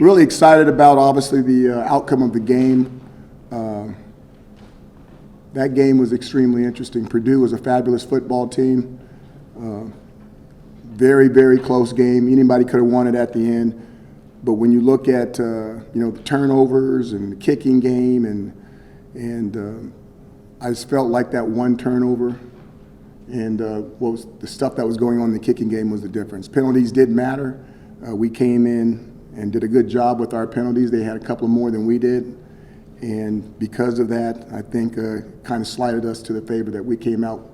Really excited about, obviously, the outcome of the game. That game was extremely interesting. Purdue was a fabulous football team. Very, very close game. Anybody could have won it at the end. But when you look at the turnovers and the kicking game, and I just felt like that one turnover and what was the stuff that was going on in the kicking game was the difference. Penalties did matter. We came in and did a good job with our penalties. They had a couple more than we did. And because of that, I think kind of slighted us to the favor that we came out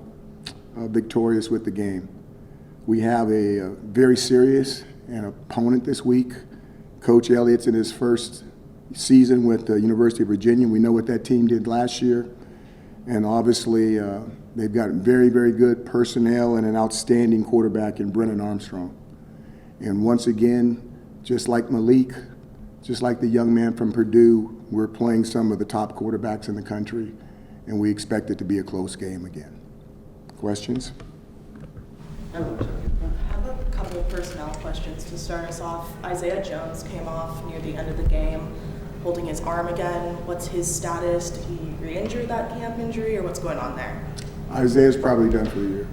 victorious with the game. We have a very serious opponent this week. Coach Elliott's in his first season with the University of Virginia. We know what that team did last year. And obviously, they've got very, very good personnel and an outstanding quarterback in Brennan Armstrong. And once again, just like Malik, just like the young man from Purdue, we're playing some of the top quarterbacks in the country, and we expect it to be a close game again. Questions? I have a couple of personnel questions to start us off. Isaiah Jones came off near the end of the game, holding his arm again. What's his status? Did he re-injure that camp injury, or what's going on there? Isaiah's probably done for the year.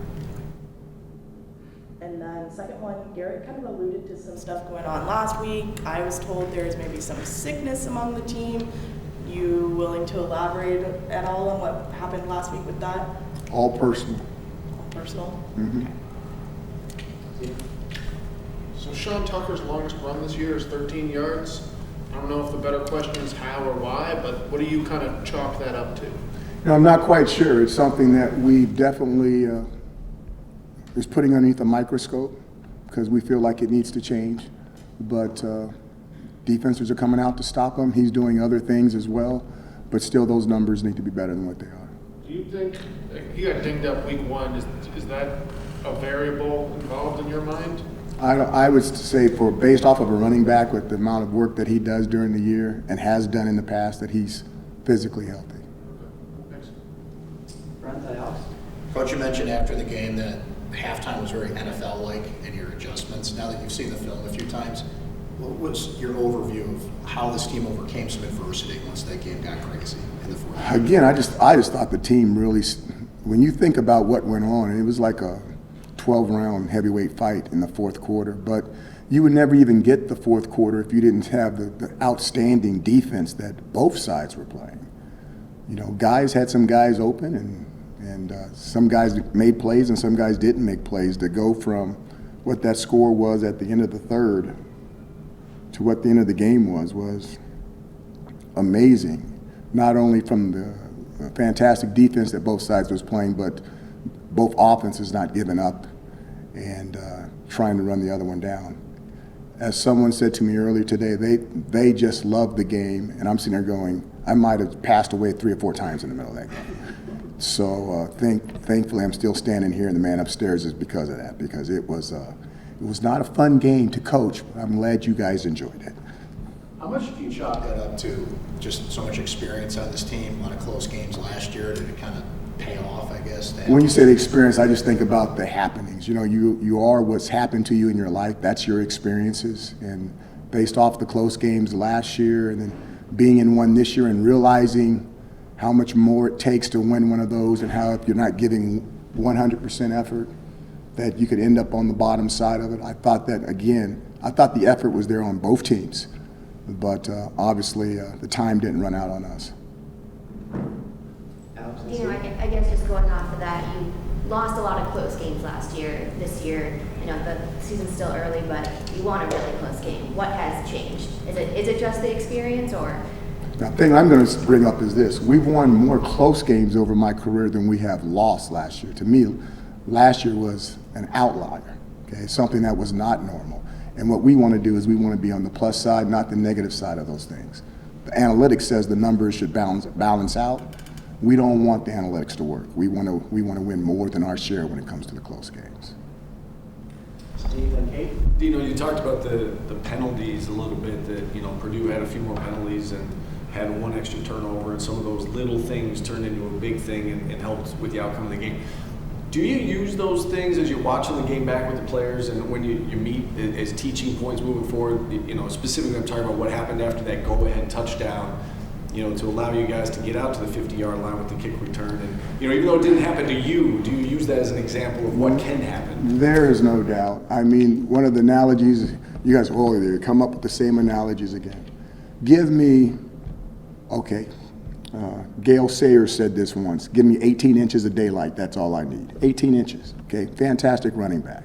And then second one, Garrett kind of alluded to some stuff going on last week. I was told there's maybe some sickness among the team. You willing to elaborate at all on what happened last week with that? All personal. All personal? Mm-hmm. So Sean Tucker's longest run this year is 13 yards. I don't know if the better question is how or why, but what do you kind of chalk that up to? I'm not quite sure. It's something that we definitely is putting underneath a microscope because we feel like it needs to change. But defenses are coming out to stop him. He's doing other things as well. But still, those numbers need to be better than what they are. Do you think he got dinged up week one? Is that a variable involved in your mind? I would say based off of a running back with the amount of work that he does during the year and has done in the past, that he's physically healthy. Thanks. Coach, you mentioned after the game that halftime was very NFL-like in your adjustments. Now that you've seen the film a few times, what was your overview of how this team overcame some adversity once that game got crazy in the fourth quarter? Again, I just thought the team really, when you think about what went on, it was like a 12-round heavyweight fight in the fourth quarter. But you would never even get the fourth quarter if you didn't have the outstanding defense that both sides were playing. Guys had some guys open, and some guys made plays and some guys didn't make plays. To go from what that score was at the end of the third to what the end of the game was amazing. Not only from the fantastic defense that both sides was playing, but both offenses not giving up and trying to run the other one down. As someone said to me earlier today, they just loved the game, and I'm sitting there going, I might have passed away 3 or 4 times in the middle of that game. So thankfully I'm still standing here, and the man upstairs is because of that, because it was not a fun game to coach, but I'm glad you guys enjoyed it. How much do you chalk that up to just so much experience on this team, a lot of close games last year? Did it kind of pay off, I guess? When you say the experience, I just think about the happenings. You are what's happened to you in your life. That's your experiences. And based off the close games last year and then being in one this year and realizing how much more it takes to win one of those and how if you're not giving 100% effort, that you could end up on the bottom side of it. I thought the effort was there on both teams. But obviously the time didn't run out on us. Dino, I guess just going off of that, you lost a lot of close games last year. This year, the season's still early, but you won a really close game. What has changed? Is it just the experience, or? The thing I'm going to bring up is this. We've won more close games over my career than we have lost last year. To me, last year was an outlier, okay, something that was not normal. And what we want to do is we want to be on the plus side, not the negative side of those things. The analytics says the numbers should balance out. We don't want the analytics to work. We want to win more than our share when it comes to the close games. Steve and Kate? Dino, you talked about the penalties a little bit, that Purdue had a few more penalties and had one extra turnover, and some of those little things turned into a big thing and helped with the outcome of the game. Do you use those things as you're watching the game back with the players and when you meet as teaching points moving forward? You know, specifically I'm talking about what happened after that go-ahead touchdown, you know, to allow you guys to get out to the 50-yard line with the kick return. And, you know, even though it didn't happen to you, do you use that as an example of what can happen? There is no doubt. I mean, one of the analogies, you guys all there, come up with the same analogies again. Give me, okay, Gail Sayers said this once, give me 18 inches of daylight, that's all I need. 18 inches, okay, fantastic running back.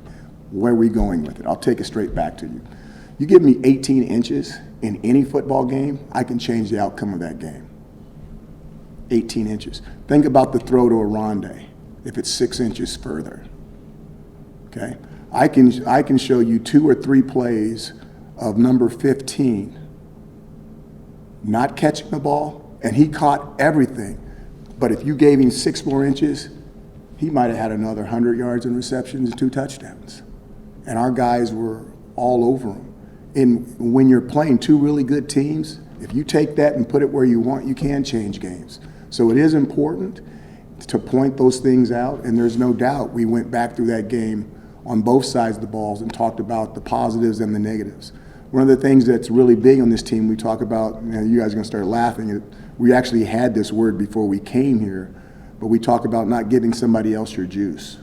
Where are we going with it? I'll take it straight back to you. You give me 18 inches in any football game, I can change the outcome of that game. 18 inches. Think about the throw to a Rondé, if it's 6 inches further, okay? I can show you 2 or 3 plays of number 15 not catching the ball, and he caught everything. But if you gave him 6 more inches, he might have had another 100 yards in receptions and 2 touchdowns. And our guys were all over him. And when you're playing 2 really good teams, if you take that and put it where you want, you can change games. So it is important to point those things out, and there's no doubt we went back through that game on both sides of the balls and talked about the positives and the negatives. One of the things that's really big on this team, we talk about, you guys are going to start laughing, we actually had this word before we came here, but we talk about not giving somebody else your juice.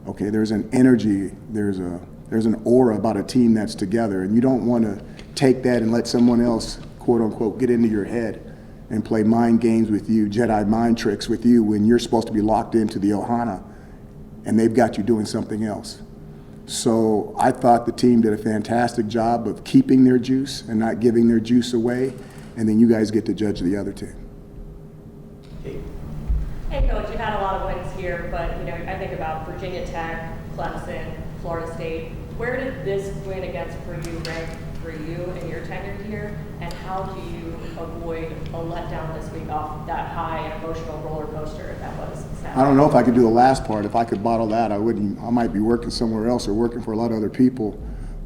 Okay, there's an energy, there's an aura about a team that's together, and you don't want to take that and let someone else, quote unquote, get into your head and play mind games with you, Jedi mind tricks with you when you're supposed to be locked into the Ohana and they've got you doing something else. So I thought the team did a fantastic job of keeping their juice and not giving their juice away, and then you guys get to judge the other team. Hey, Coach, you've had a lot of wins here, but you know, I think about Virginia Tech, Clemson, Florida State. Where did this win against Purdue rank for you in your tenure here, and how do you avoid a letdown this week off that high and emotional roller coaster that was Saturday? I don't know if I could do the last part. If I could bottle that, I wouldn't. I might be working somewhere else or working for a lot of other people.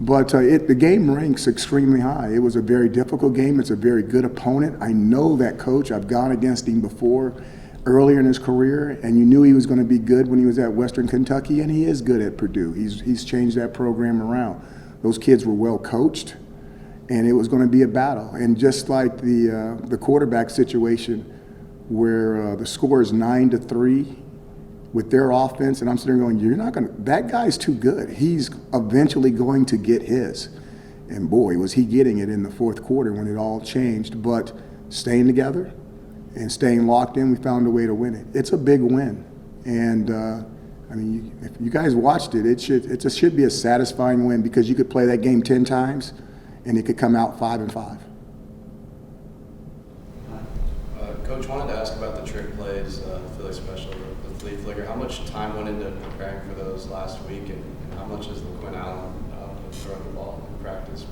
But the game ranks extremely high. It was a very difficult game. It's a very good opponent. I know that coach. I've gone against him before earlier in his career, and you knew he was going to be good when he was at Western Kentucky, and he is good at Purdue. He's changed that program around. Those kids were well coached, and it was going to be a battle. And just like the quarterback situation where the score is 9-3 with their offense, and I'm sitting there going, you're not going to, that guy's too good. He's eventually going to get his. And boy, was he getting it in the fourth quarter when it all changed. But staying together and staying locked in, we found a way to win it. It's a big win. And I mean, if you guys watched it, it should be a satisfying win because you could play that game 10 times and it could come out 5-5. Coach, wanted to ask about the trick plays, Philly special, the flea flicker. How much time went into preparing for those last week, and how much is LaQuinn Allen throwing the ball in practice?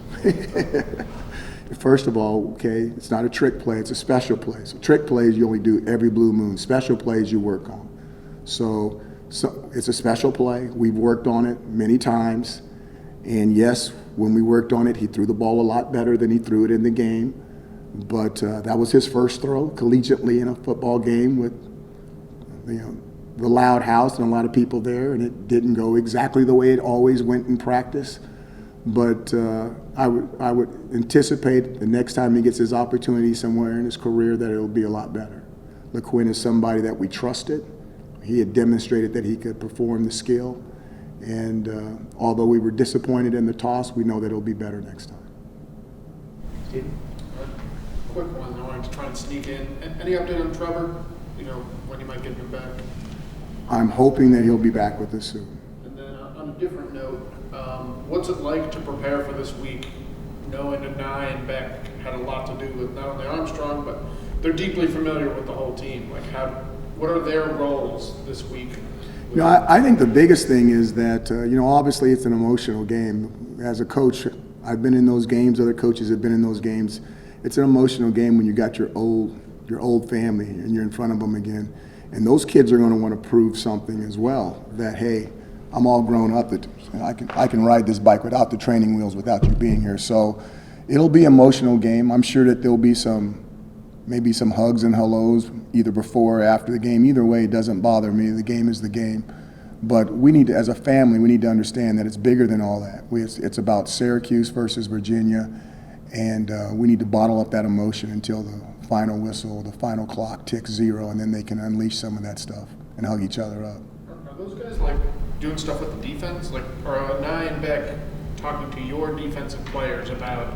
First of all, okay, it's not a trick play, it's a special play. So trick plays you only do every blue moon. Special plays you work on. So it's a special play. We've worked on it many times. And yes, when we worked on it, he threw the ball a lot better than he threw it in the game. But that was his first throw collegiately in a football game with the loud house and a lot of people there, and it didn't go exactly the way it always went in practice. But I would anticipate the next time he gets his opportunity somewhere in his career that it'll be a lot better. LaQuinn is somebody that we trusted. He had demonstrated that he could perform the skill. And although we were disappointed in the toss, we know that it'll be better next time. Steve? Quick one, I wanted to try and sneak in. Any update on Trevor? You know, when you might get him back? I'm hoping that he'll be back with us soon. And then on a different note, what's it like to prepare for this week, knowing that Nye and Beck had a lot to do with not only Armstrong, but they're deeply familiar with the whole team. Like, what are their roles this week? You know, I think the biggest thing is that, obviously it's an emotional game. As a coach, I've been in those games, other coaches have been in those games. It's an emotional game when you got your old family and you're in front of them again. And those kids are going to want to prove something as well, that, hey, I'm all grown up, that I can ride this bike without the training wheels, without you being here. So it'll be an emotional game. I'm sure that there'll be maybe some hugs and hellos either before or after the game. Either way, it doesn't bother me. The game is the game. But we need to, as a family, we need to understand that it's bigger than all that. It's about Syracuse versus Virginia, and we need to bottle up that emotion until the final whistle, the final clock ticks 0, and then they can unleash some of that stuff and hug each other up. Are those guys like doing stuff with the defense? Like, are Nye and Beck talking to your defensive players about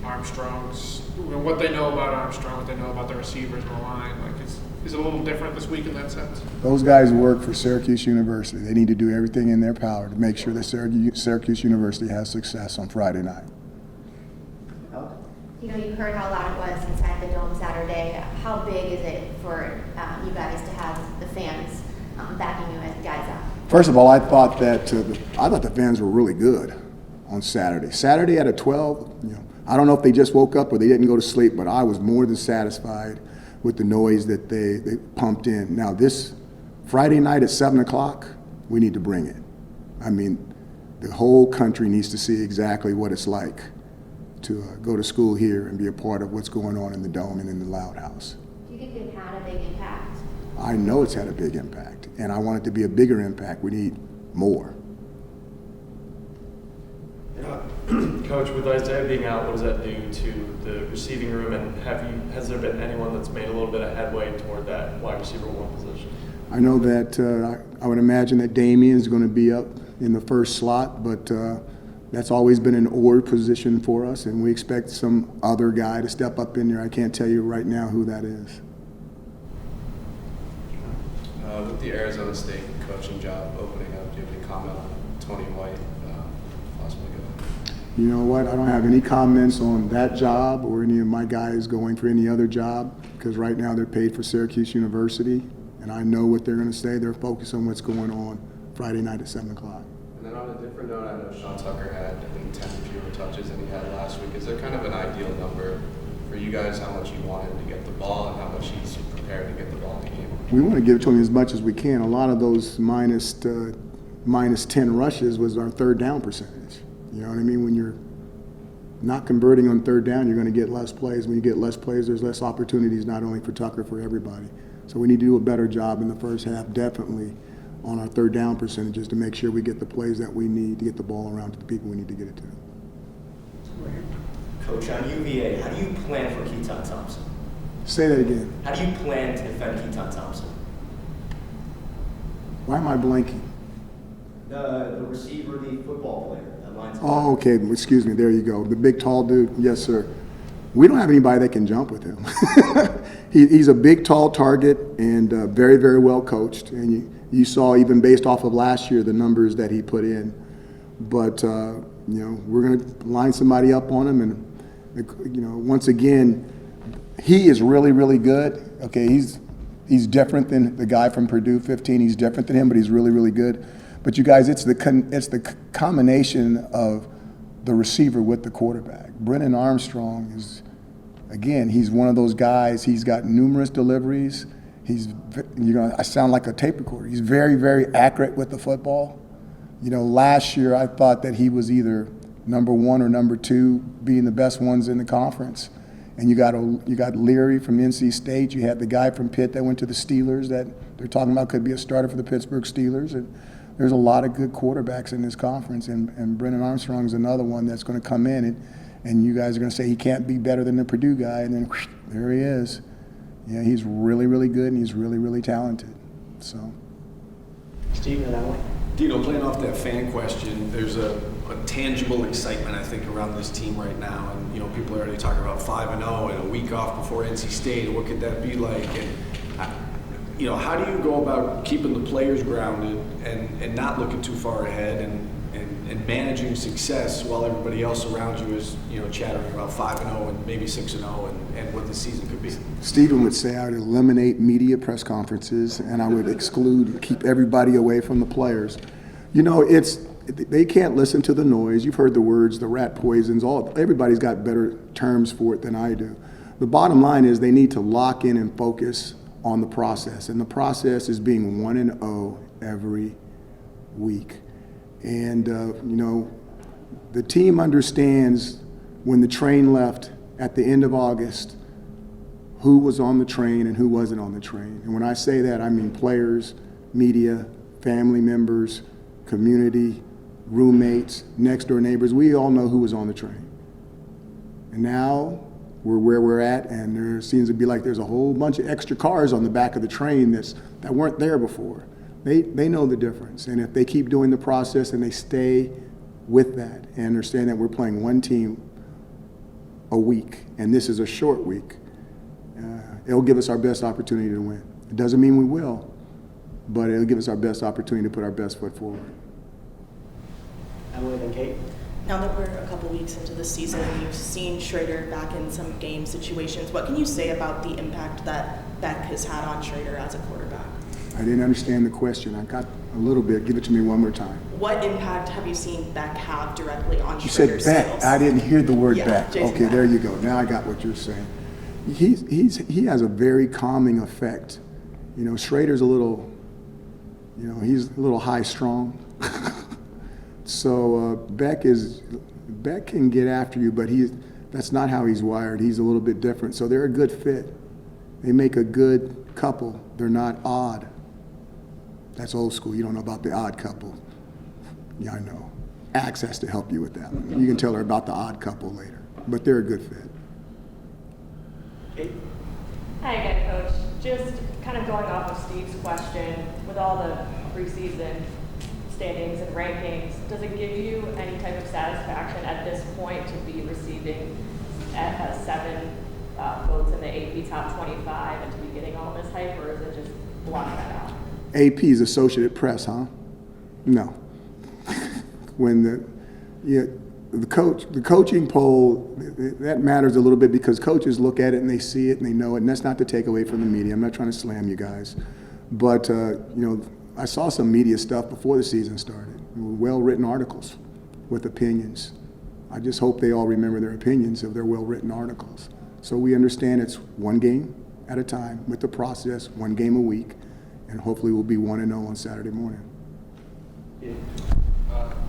Armstrong's, what they know about Armstrong, what they know about the receivers in the line? Like, is it a little different this week in that sense? Those guys work for Syracuse University. They need to do everything in their power to make sure that Syracuse University has success on Friday night. You know, you heard how loud it was inside the Dome Saturday. How big is it for you guys to have the fans backing you guys up? First of all, I thought the fans were really good on Saturday. Saturday at 12, I don't know if they just woke up or they didn't go to sleep, but I was more than satisfied with the noise that they pumped in. Now this Friday night at 7 o'clock, we need to bring it. I mean, the whole country needs to see exactly what it's like to go to school here and be a part of what's going on in the Dome and in the Loud House. Do you think they've had a big impact? I know it's had a big impact, and I want it to be a bigger impact. We need more. Coach, with Isaiah being out, what does that do to the receiving room, and has there been anyone that's made a little bit of headway toward that wide receiver 1 position? I know that I would imagine that Damian's going to be up in the first slot, but that's always been an or position for us, and we expect some other guy to step up in there. I can't tell you right now who that is. With the Arizona State coaching job opening up, do you have any comment on Tony White possibly going? You know what? I don't have any comments on that job or any of my guys going for any other job, because right now they're paid for Syracuse University, and I know what they're going to say. They're focused on what's going on Friday night at 7 o'clock. And then on a different note, I know Sean Tucker had, I think, 10 fewer touches than he had last week. Is there kind of an ideal number for you guys, how much you want him to get the ball and how much he's prepared to get the ball in the game? We want to give it to him as much as we can. A lot of those minus 10 rushes was our third down percentage. You know what I mean? When you're not converting on third down, you're going to get less plays. When you get less plays, there's less opportunities, not only for Tucker, for everybody. So we need to do a better job in the first half, definitely, on our third down percentages to make sure we get the plays that we need to get the ball around to the people we need to get it to. Coach, on UVA, how do you plan for Keaton Thompson? Say that again. How do you plan to defend Keaton Thompson? Why am I blanking? The receiver, the football player, that lines. Oh, okay. Excuse me. There you go. The big, tall dude. Yes, sir. We don't have anybody that can jump with him. He's a big, tall target and very, very well coached. And you saw, even based off of last year, the numbers that he put in. But, we're going to line somebody up on him. And, once again, he is really, really good. Okay, he's different than the guy from Purdue 15. He's different than him, but he's really, really good. But you guys, it's the combination of the receiver with the quarterback. Brennan Armstrong is, again, he's one of those guys. He's got numerous deliveries. I sound like a tape recorder. He's very, very accurate with the football. Last year I thought that he was either number 1 or number 2, being the best ones in the conference. And you got Leary from NC State. You had the guy from Pitt that went to the Steelers that they're talking about could be a starter for the Pittsburgh Steelers. And there's a lot of good quarterbacks in this conference. And Brennan Armstrong is another one that's going to come in. And you guys are going to say he can't be better than the Purdue guy. And then whoosh, there he is. Yeah, he's really, really good, and he's really, really talented. So. Steve, and Alan. Dino, playing off that fan question, there's a tangible excitement, I think, around this team right now. And, people are already talking about 5-0 and a week off before NC State. And what could that be like? And, how do you go about keeping the players grounded and not looking too far ahead and managing success while everybody else around you is, chattering about 5-0 and maybe 6-0 and what the season could be? Stephen would say I would eliminate media press conferences and I would keep everybody away from the players. They can't listen to the noise. You've heard the words, the rat poisons, everybody's got better terms for it than I do. The bottom line is they need to lock in and focus on the process. And the process is being 1-0 every week. And, the team understands when the train left at the end of August who was on the train and who wasn't on the train. And when I say that, I mean players, media, family members, community, roommates, next door neighbors. We all know who was on the train. And now we're where we're at, and there seems to be like there's a whole bunch of extra cars on the back of the train that weren't there before. They know the difference, and if they keep doing the process and they stay with that and understand that we're playing one team a week, and this is a short week, it'll give us our best opportunity to win. It doesn't mean we will, but it'll give us our best opportunity to put our best foot forward. Emily and Kate? Now that we're a couple weeks into the season, you've seen Schrader back in some game situations. What can you say about the impact that Beck has had on Schrader as a quarterback? I didn't understand the question. I got a little bit. Give it to me one more time. What impact have you seen Beck have directly on You said Schrader's Beck. skills? I didn't hear the word Yeah, Beck. Jason Okay, Beck. there you go. Now I got what you're saying. He has a very calming effect. You know, Schrader's a little, he's a little high strung. So Beck can get after you, but that's not how he's wired. He's a little bit different. So they're a good fit. They make a good couple. They're not odd. That's old school. You don't know about the odd couple. Yeah, I know. Axe has to help you with that one. You can tell her about the odd couple later. But they're a good fit. Kate? Hi again, Coach. Just kind of going off of Steve's question, with all the preseason standings and rankings, does it give you any type of satisfaction at this point to be receiving 7 votes in the AP Top 25 and to be getting all this hype, or is it just block that out? AP's Associated Press, huh? No. When the coaching poll, that matters a little bit because coaches look at it and they see it and they know it, and that's not to take away from the media. I'm not trying to slam you guys, but I saw some media stuff before the season started. Well-written articles with opinions. I just hope they all remember their opinions of their well-written articles. So we understand it's one game at a time with the process, one game a week, and hopefully we'll be 1-0 on Saturday morning. Yeah.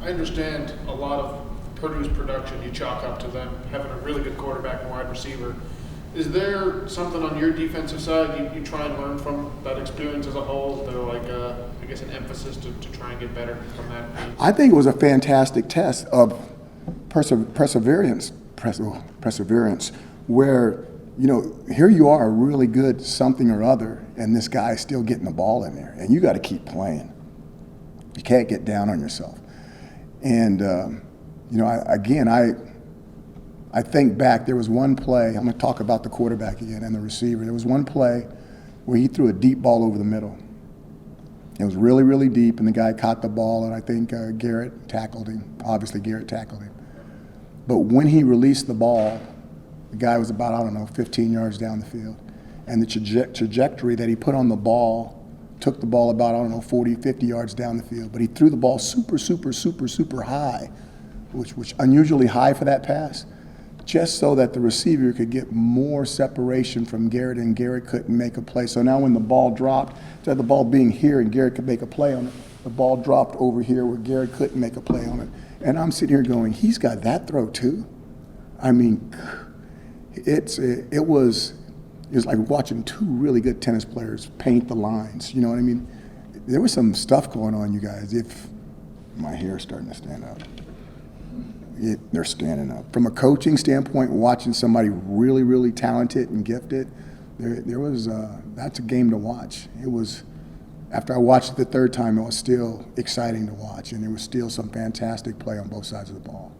I understand a lot of Purdue's production you chalk up to them having a really good quarterback and wide receiver. Is there something on your defensive side you try and learn from that experience as a whole? Is there like I guess an emphasis to try and get better from that? I think it was a fantastic test of perseverance, where, here you are, a really good something or other, and this guy's still getting the ball in there, and you got to keep playing. You can't get down on yourself. And, I think back, there was one play, I'm going to talk about the quarterback again and the receiver. There was one play where he threw a deep ball over the middle. It was really, really deep, and the guy caught the ball, and I think Garrett tackled him. Obviously, Garrett tackled him. But when he released the ball, the guy was about, 15 yards down the field. And the trajectory that he put on the ball took the ball about, 40, 50 yards down the field. But he threw the ball super, super, super, super high, which unusually high for that pass, just so that the receiver could get more separation from Garrett, and Garrett couldn't make a play. So now when the ball dropped, instead of the ball being here and Garrett could make a play on it, the ball dropped over here where Garrett couldn't make a play on it. And I'm sitting here going, he's got that throw too? I mean, it was like watching two really good tennis players paint the lines. You know what I mean? There was some stuff going on, you guys. If my hair's starting to stand up. They're standing up. From a coaching standpoint, watching somebody really, really talented and gifted, that's a game to watch. It was, after I watched it the third time, it was still exciting to watch, and there was still some fantastic play on both sides of the ball.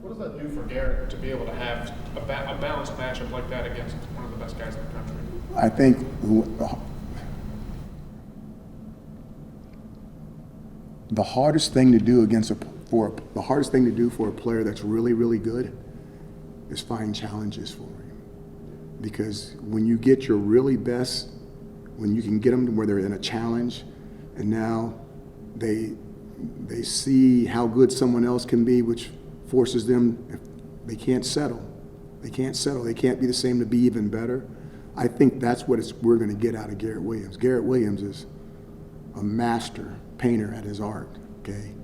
What does that do for Garrett to be able to have a balanced matchup like that against one of the best guys in the country? I think the hardest thing to do for a player that's really, really good is find challenges for him. Because when you get your really best, when you can get them to where they're in a challenge, and now they see how good someone else can be, which forces them, if they can't settle. They can't be the same to be even better. I think that's what we're going to get out of Garrett Williams. Garrett Williams is a master painter at his art, okay?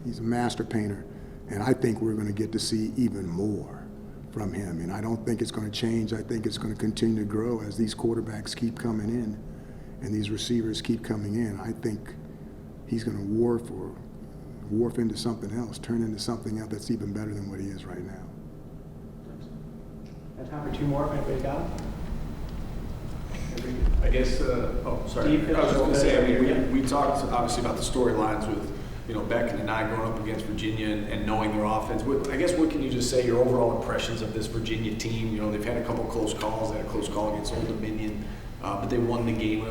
He's a master painter, and I think we're going to get to see even more from him. And I don't think it's going to change. I think it's going to continue to grow as these quarterbacks keep coming in and these receivers keep coming in. I think he's going to morph into something else, turn into something else that's even better than what he is right now. Got time for two more, if anybody's got them? I guess, oh, sorry. Steve, I was just going to say, I mean, yeah. we talked obviously about the storylines with, Beckton and I going up against Virginia and knowing their offense. I guess what can you just say, your overall impressions of this Virginia team? They've had a couple close calls. They had a close call against Old Dominion, but they won the game.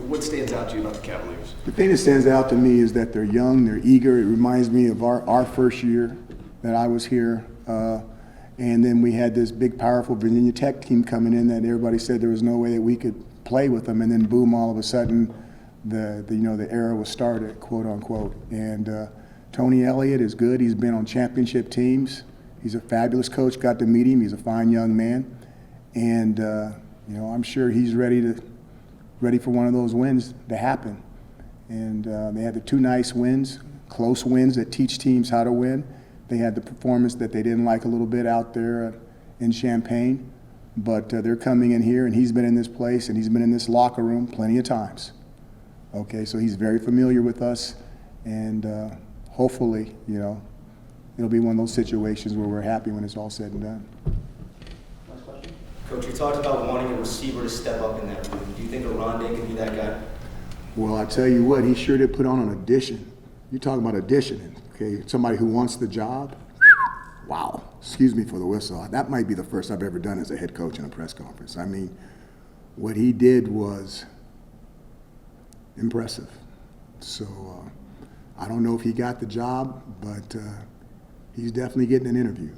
What stands out to you about the Cavaliers? The thing that stands out to me is that they're young, they're eager. It reminds me of our first year that I was here. And then we had this big, powerful Virginia Tech team coming in that everybody said there was no way that we could play with them. And then boom, all of a sudden, the era was started, quote unquote. And Tony Elliott is good. He's been on championship teams. He's a fabulous coach. Got to meet him. He's a fine young man. And I'm sure he's ready for one of those wins to happen. And they had the two nice wins, close wins that teach teams how to win. They had the performance that they didn't like a little bit out there in Champaign. But they're coming in here, and he's been in this place, and he's been in this locker room plenty of times. Okay, so he's very familiar with us, and hopefully, it'll be one of those situations where we're happy when it's all said and done. Last question. Coach, you talked about wanting a receiver to step up in that room. Do you think Aronde can be that guy? Well, I tell you what, he sure did put on an audition. You're talking about auditioning, okay? Somebody who wants the job. Wow, excuse me for the whistle. That might be the first I've ever done as a head coach in a press conference. I mean, what he did was impressive. So I don't know if he got the job, but he's definitely getting an interview.